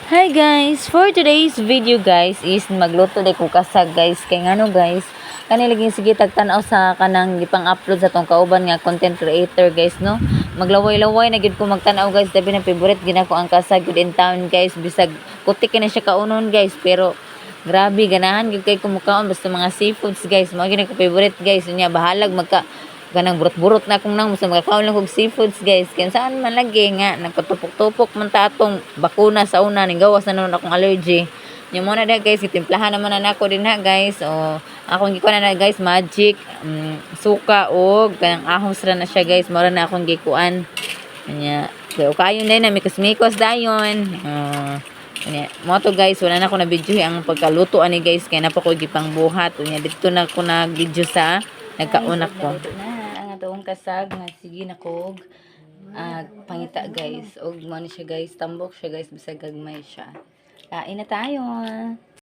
Hi guys! For today's video guys is magluto day ko kasag guys. Kay ngano guys, kanilaging sige tagtanaw sa kanang gipang-upload sa tong kauban nga content creator guys no. Maglaway-laway na gid ko magtanaw guys, labi na favorite gina ko ang kasag gid in town guys. Bisag kutik na siya kaunon guys, pero grabe ganahan gid kay kumukaon basta mga seafoods guys. Mao gid ko favorite guys. Unya bahalag magka kanang burot-burot na akong nang sa makakaon lang kog seafoods guys. Kaya saan man lagi nga nagpatupok-tupok man ta atong bakuna sa una ning gawas na naman akong allergy. Yung muna na guys, itimplahan naman na nako din ha guys. O akong gikuan na guys, magic, suka og kanang ahos ra na siya guys. Mura na akong gikuan. Anya, kaya kayo na na mikos-mikos dayon. Anya, mo to guys, wala na ako na video ang pagkaluto ani guys, kaya na pa ko gipang buhat. Unya dito na ko na video sa nagkaunak ko. Ang atong kasag nga sige na kog pangita guys. Og mo ni siya guys, tambok siya guys, bisag gagmay siya. Kain na tayo.